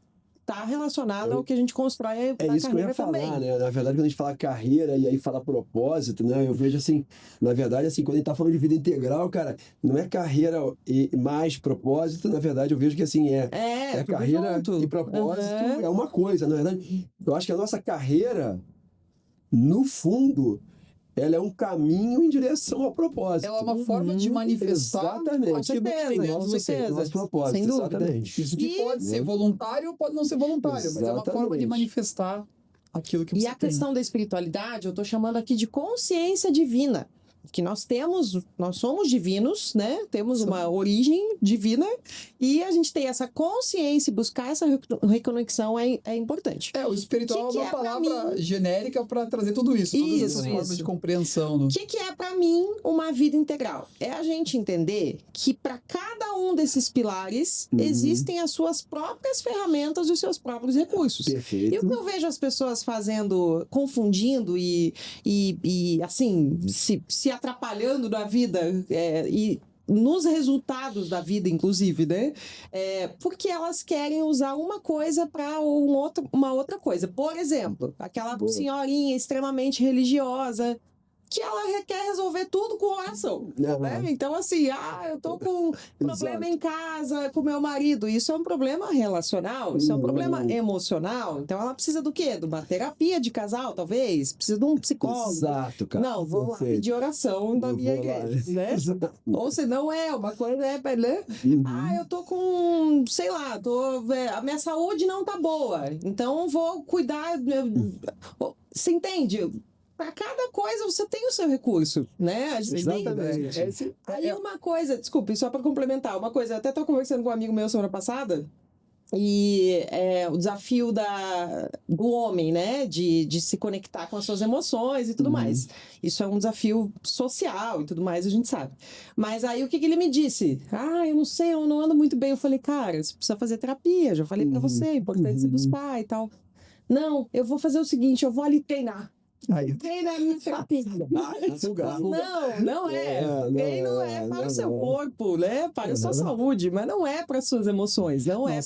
está relacionado ao que a gente constrói É na isso que eu ia carreira falar, também. né? Na verdade, quando a gente fala carreira e aí fala propósito, né? Eu vejo assim, na verdade, assim, quando a gente tá falando de vida integral, cara, não é carreira e mais propósito, na verdade, eu vejo que assim, é tudo carreira junto. e propósito Uhum. é uma coisa, na verdade. Eu acho que a nossa carreira, no fundo, ela é um caminho em direção ao propósito. Ela é uma forma de manifestar Exatamente. aquilo que tem dentro de com você. certeza. Nosso propósito, Sem dúvida. exatamente. Isso que E- pode ser voluntário ou pode não ser voluntário, mas é uma forma de Exatamente. manifestar aquilo que você E a tem. questão da espiritualidade, eu estou chamando aqui de consciência divina. Que nós somos divinos, né? Temos uma origem divina e a gente tem essa consciência e buscar essa reconexão é importante. O espiritual Que é uma é pra palavra genérica para trazer tudo isso, todas essas Isso, formas isso. de compreensão. O que é para mim uma vida integral? É a gente entender que para cada um desses pilares existem as suas próprias ferramentas e os seus próprios recursos. E Perfeito. o que eu vejo as pessoas fazendo, confundindo e assim, se atrapalhando na vida e nos resultados da vida, inclusive, né? Porque elas querem usar uma coisa para uma outra coisa. Por exemplo, aquela Boa. senhorinha extremamente religiosa, que ela quer resolver tudo com oração. Né? Então, assim, eu tô com problema em casa com meu marido. Isso é um problema relacional, isso é um problema emocional. Então, ela precisa do quê? De uma terapia de casal, talvez? Precisa de um psicólogo. Exato, cara. Não, vou lá pedir oração da minha igreja, né? Ou se não uma coisa né? Eu tô com, sei lá, a minha saúde não tá boa, então vou cuidar. Você entende? Para cada coisa você tem o seu recurso, né? A gente Exatamente. Aí uma coisa, desculpe, só para complementar, uma coisa, eu até tô conversando com um amigo meu semana passada, e o desafio do homem, né? De se conectar com as suas emoções e tudo mais. Isso é um desafio social e tudo mais, a gente sabe. Mas aí o que ele me disse? Eu não sei, eu não ando muito bem. Eu falei, cara, você precisa fazer terapia, já falei para você, é importante você buscar e tal. Não, eu vou fazer o seguinte, eu vou ali treinar. Treina minha terapia. Não é. Treino é para o seu corpo, né? Para a sua saúde, mas não é para as suas emoções. Não é.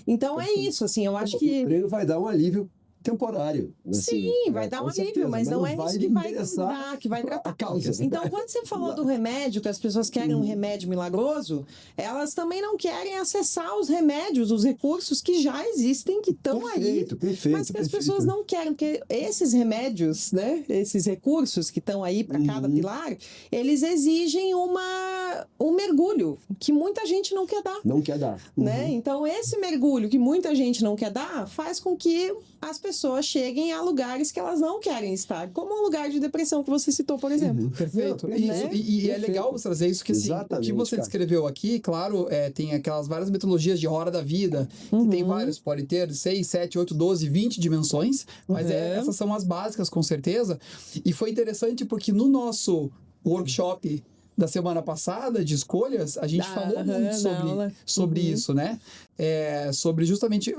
Então é isso, assim, eu acho que. O treino vai dar um alívio temporário. Assim, sim, vai dar um alívio, mas não é isso que vai dar, que vai tratar. A causa. Então, quando você falou do remédio, que as pessoas querem um remédio milagroso, elas também não querem acessar os remédios, os recursos que já existem, que estão aí. Perfeito. Mas que as pessoas não querem, porque esses remédios, né, esses recursos que estão aí para cada pilar, eles exigem um mergulho que muita gente não quer dar. Não quer dar. Né? Então, esse mergulho que muita gente não quer dar faz com que as pessoas cheguem a lugares que elas não querem estar, como um lugar de depressão que você citou, por exemplo. Perfeito. E é legal você trazer isso, que assim, o que você descreveu aqui, claro, tem aquelas várias metodologias de hora da vida, que tem vários, pode ter 6, 7, 8, 12, 20 dimensões, mas essas são as básicas, com certeza. E foi interessante porque no nosso workshop da semana passada, de escolhas, a gente falou muito sobre isso, né? Sobre justamente...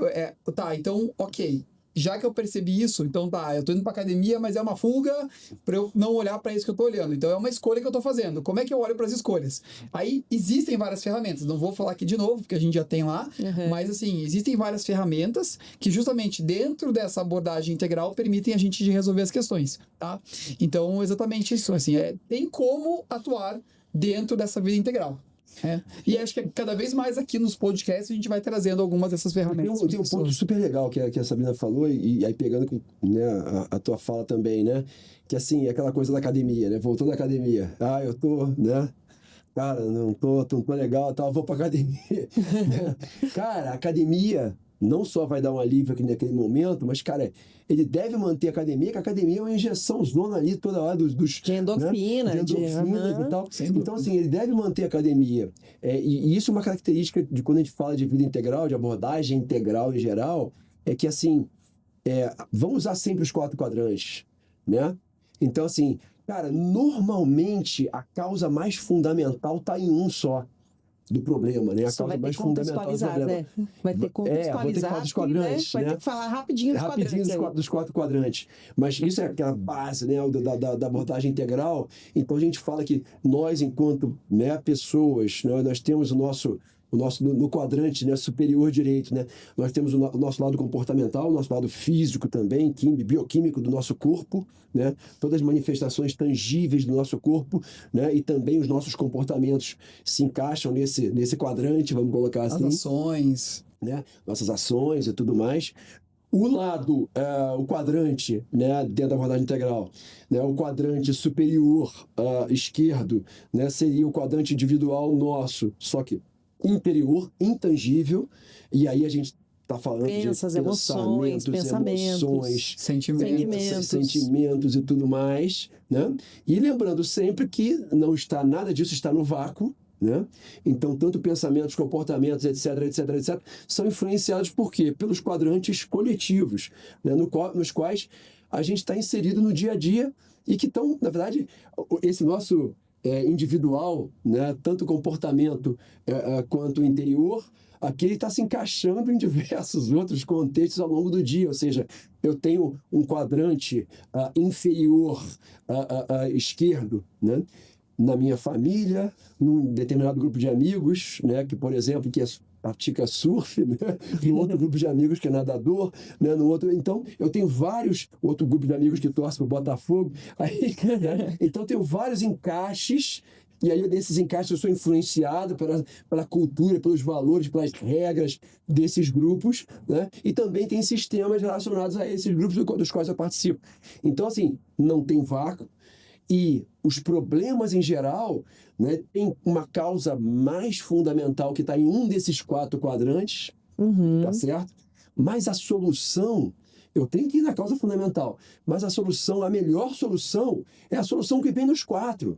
então, ok. Já que eu percebi isso, então eu tô indo pra academia, mas é uma fuga para eu não olhar para isso que eu tô olhando. Então é uma escolha que eu tô fazendo. Como é que eu olho para as escolhas? Aí existem várias ferramentas. Não vou falar aqui de novo, porque a gente já tem lá. Mas assim, existem várias ferramentas que justamente dentro dessa abordagem integral permitem a gente resolver as questões, tá? Então, exatamente isso. Assim, tem como atuar dentro dessa vida integral. E acho que cada vez mais aqui nos podcasts a gente vai trazendo algumas dessas ferramentas. Tem um ponto super legal que a Sabrina falou, e aí pegando né, a tua fala também, né? Que assim, aquela coisa da academia, né? Voltou da academia. Eu tô, né? Cara, não tô legal, vou pra academia. Cara, a academia não só vai dar um alívio aqui naquele momento, mas, cara, ele deve manter a academia, que a academia é uma injeção zona ali toda hora dos de endorfina, né? De endorfina e tal. Então, assim, ele deve manter a academia. E isso é uma característica de quando a gente fala de vida integral, de abordagem integral em geral, é que, assim, vamos usar sempre os 4 quadrantes, né? Então, assim, cara, normalmente a causa mais fundamental está em um só do problema, né? A causa mais fundamental do problema. Né? Vai ter que contextualizar. Vou ter que falar dos quadrantes, né? Vai ter que falar rapidinho dos 4 quadrantes. Mas isso é aquela base, né, da abordagem integral. Então a gente fala que nós, enquanto, né, pessoas, né, nós temos no quadrante, né, superior direito, né, nós temos o nosso lado comportamental, o nosso lado físico também, bioquímico do nosso corpo, né, todas as manifestações tangíveis do nosso corpo, né, e também os nossos comportamentos se encaixam nesse quadrante, vamos colocar assim. As ações. Né, nossas ações e tudo mais. O quadrante, né, dentro da abordagem integral, né, o quadrante superior esquerdo, né, seria o quadrante individual nosso, só que interior, intangível, e aí a gente está falando de pensamentos, emoções, sentimentos e tudo mais, né? E lembrando sempre que nada disso está no vácuo, né? Então, tanto pensamentos, comportamentos, etc., são influenciados por quê? Pelos quadrantes coletivos, né? Nos quais a gente está inserido no dia a dia e que estão, na verdade, esse nosso individual, né? Tanto o comportamento quanto o interior, aqui ele está se encaixando em diversos outros contextos ao longo do dia, ou seja, eu tenho um quadrante inferior esquerdo, né? Na minha família, num determinado grupo de amigos, né, que, por exemplo, que pratica surf, né? No outro grupo de amigos que é nadador, né? No outro, então, eu tenho vários outro grupo de amigos que torcem pro Botafogo. Aí, né? Então, eu tenho vários encaixes. E aí, desses encaixes, eu sou influenciado pela cultura, pelos valores, pelas regras desses grupos, né? E também tem sistemas relacionados a esses grupos dos quais eu participo. Então, assim, não tem vácuo. E os problemas, em geral, né, tem uma causa mais fundamental que está em um desses 4 quadrantes, tá certo? Mas a solução... Eu tenho que ir na causa fundamental. Mas a solução, a melhor solução, é a solução que vem nos 4.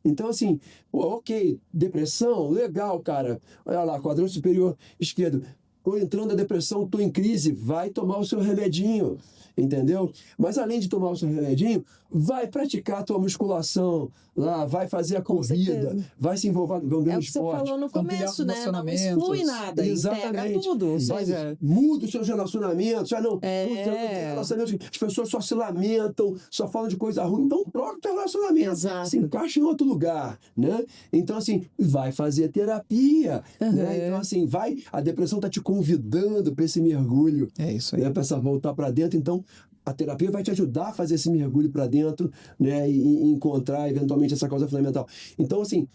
Então, assim, ok, depressão, legal, cara. Olha lá, quadrante superior esquerdo. Estou entrando na depressão, estou em crise, vai tomar o seu remedinho, entendeu? Mas além de tomar o seu remedinho, vai praticar a tua musculação lá, vai fazer a corrida, vai se envolver no É o esporte. que você falou no começo, né? Não exclui nada, integra tudo. Ou seja, Muda os seus relacionamentos. Não, relacionamentos, as pessoas só se lamentam, só falam de coisa ruim. Então, troca o teu relacionamento. Exato. Se encaixa em outro lugar, né? Então, assim, vai fazer terapia, né? Então, assim, a depressão tá te convidando para esse mergulho. É isso aí. Né? Para voltar para dentro. Então, a terapia vai te ajudar a fazer esse mergulho para dentro, né? E encontrar, eventualmente, essa causa fundamental. Então, assim,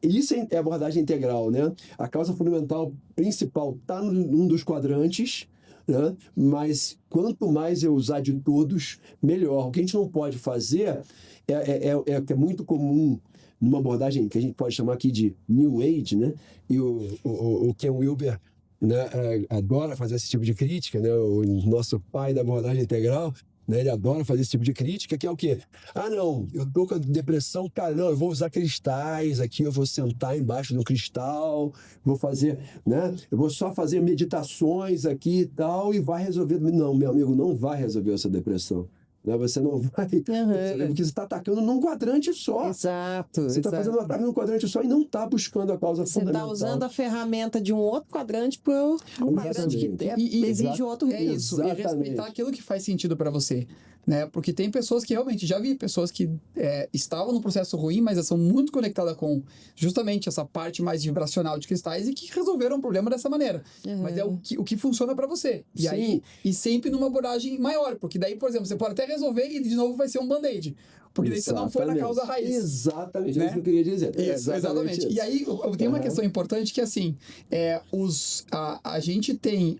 isso é abordagem integral, né? A causa fundamental principal está num dos quadrantes, né? Mas quanto mais eu usar de todos, melhor. O que a gente não pode fazer é muito comum numa abordagem que a gente pode chamar aqui de New Age, né? E o Ken Wilber, né, adora fazer esse tipo de crítica, né? O nosso pai da abordagem integral, né, ele adora fazer esse tipo de crítica, que é o quê? Não, eu tô com depressão, cara, não, eu vou usar cristais aqui, eu vou sentar embaixo do cristal, vou fazer, né? Eu vou só fazer meditações aqui e tal, e vai resolver. Não, meu amigo, não vai resolver essa depressão. Né? Você não vai... Porque você está atacando num quadrante só. Exato. Você está fazendo um ataque num quadrante só e não está buscando a causa fundamental. Você está usando a ferramenta de um outro quadrante para um quadrante que exige outro recurso. Isso, e respeitar aquilo que faz sentido para você. Né? Porque tem pessoas que realmente, já vi pessoas que estavam num processo ruim, mas são muito conectadas com justamente essa parte mais vibracional de cristais e que resolveram o problema dessa maneira. Mas é o que funciona para você. E aí, e sempre numa abordagem maior, porque daí, por exemplo, você pode até resolver e de novo vai ser um band-aid. Porque daí você não foi na causa raiz. Exatamente, né? É isso que eu queria dizer. Isso, exatamente. E aí, tem uma questão importante que, assim, a gente tem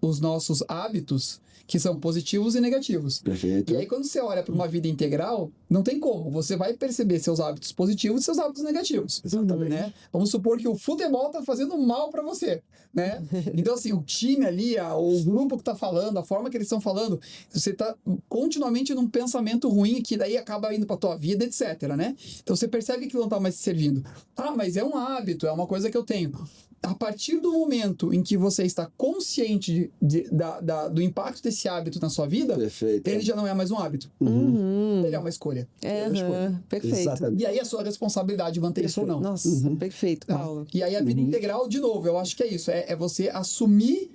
os nossos hábitos que são positivos e negativos. Perfeito. E aí, quando você olha para uma vida integral, não tem como. Você vai perceber seus hábitos positivos e seus hábitos negativos. Exatamente. Né? Vamos supor que o futebol tá fazendo mal para você, né? Então, assim, o time ali, o grupo que tá falando, a forma que eles estão falando, você tá continuamente num pensamento ruim que daí acaba indo para tua vida, etc, né? Então, você percebe que não tá mais te servindo. Mas é um hábito, é uma coisa que eu tenho. A partir do momento em que você está consciente do impacto desse hábito na sua vida, Perfeito. ele já não é mais um hábito. Ele é uma escolha. Perfeito. Exatamente. E aí a sua responsabilidade de manter isso ou não. Nossa, perfeito, Paulo. E aí a vida integral, de novo, eu acho que é isso. É você assumir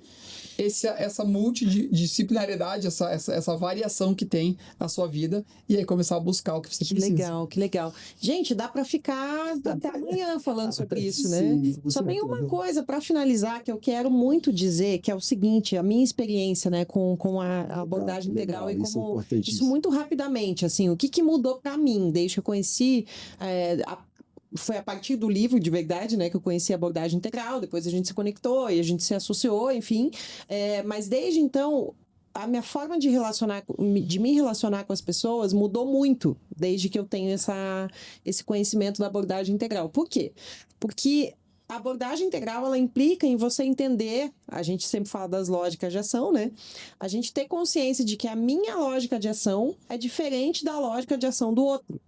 essa multidisciplinariedade, essa variação que tem na sua vida e aí começar a buscar o que você precisa. Que legal. Gente, dá para ficar até amanhã falando sobre isso, né? Só tem uma coisa para finalizar que eu quero muito dizer, que é o seguinte, a minha experiência, né, com a abordagem integral e como isso muito rapidamente, assim, o que mudou para mim desde que eu conheci foi a partir do livro, de verdade, né, que eu conheci a abordagem integral, depois a gente se conectou e a gente se associou, enfim. Mas desde então, a minha forma de me relacionar com as pessoas mudou muito, desde que eu tenho esse conhecimento da abordagem integral. Por quê? Porque a abordagem integral, ela implica em você entender, a gente sempre fala das lógicas de ação, né? A gente ter consciência de que a minha lógica de ação é diferente da lógica de ação do outro.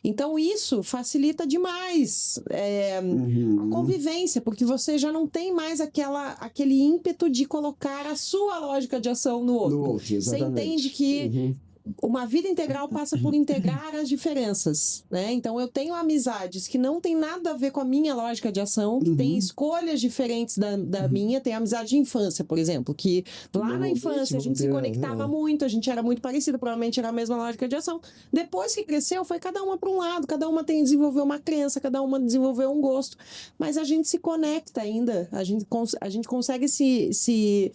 Então, isso facilita demais a convivência, porque você já não tem mais aquele ímpeto de colocar a sua lógica de ação no outro. Você entende que uma vida integral passa por integrar as diferenças, né? Então, eu tenho amizades que não tem nada a ver com a minha lógica de ação, que tem escolhas diferentes da minha. Tem amizade de infância, por exemplo, que lá na Normalmente infância a gente se vão ter, conectava muito, a gente era muito parecido, provavelmente era a mesma lógica de ação. Depois que cresceu, foi cada uma para um lado, cada uma desenvolveu uma crença, cada uma desenvolveu um gosto, mas a gente se conecta ainda, a gente consegue se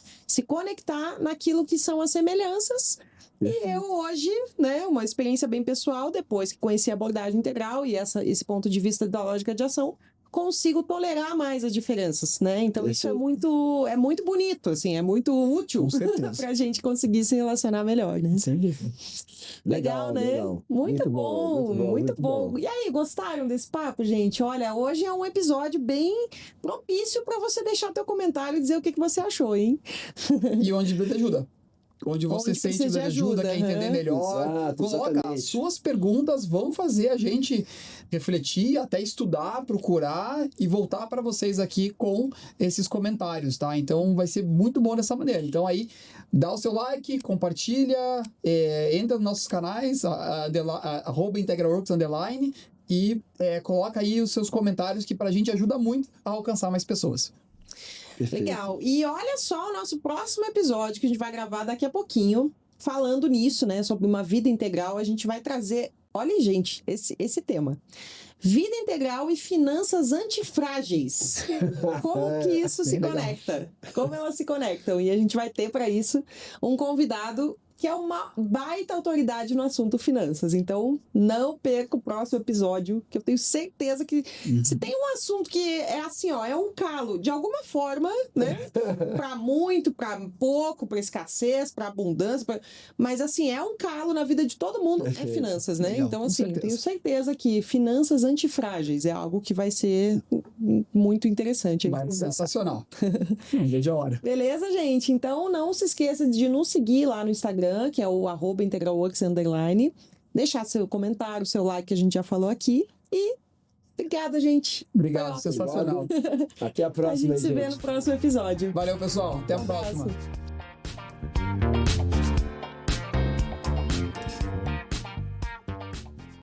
conectar naquilo que são as semelhanças. E eu hoje, né, uma experiência bem pessoal, depois que conheci a abordagem integral e esse ponto de vista da lógica de ação, consigo tolerar mais as diferenças, né? Então isso é muito bonito, assim, é muito útil para a gente conseguir se relacionar melhor, né? Sem dúvida. Legal, né? Legal. Muito bom, muito bom. E aí, gostaram desse papo, gente? Olha, hoje é um episódio bem propício para você deixar teu comentário e dizer o que você achou, hein? E onde precisa de ajuda. Onde você Onde sente precisa de ajuda, quer entender aham. melhor. Exato, Coloca exatamente. as suas perguntas, vão fazer a gente refletir, até estudar, procurar e voltar para vocês aqui com esses comentários, tá? Então vai ser muito bom dessa maneira. Então aí, dá o seu like, compartilha, entra nos nossos canais, @integralworks_ e coloca aí os seus comentários que pra gente ajuda muito a alcançar mais pessoas. Perfeito. Legal. E olha só o nosso próximo episódio que a gente vai gravar daqui a pouquinho, falando nisso, né, sobre uma vida integral. A gente vai trazer, olha, gente, esse tema. Vida integral e finanças antifrágeis. Como que isso se conecta? Como elas se conectam? E a gente vai ter para isso um convidado que é uma baita autoridade no assunto finanças. Então, não perca o próximo episódio, que eu tenho certeza que se tem um assunto que é assim, ó, é um calo, de alguma forma, né? Para muito, para pouco, para escassez, para abundância, mas assim, é um calo na vida de todo mundo, é Perfeito. finanças, né? Legal, Então, com assim, certeza. tenho certeza que finanças antifrágeis é algo que vai ser muito interessante. aí de Vai ser conversar. sensacional. Não vejo a hora. Beleza, gente? Então não se esqueça de nos seguir lá no Instagram, que é o @integralworks_. Deixar seu comentário, seu like, que a gente já falou aqui. E obrigada, gente. Obrigado, Próximo. sensacional. Até a A próxima, gente se vê no próximo episódio. Valeu, pessoal. Até a Um próxima. abraço.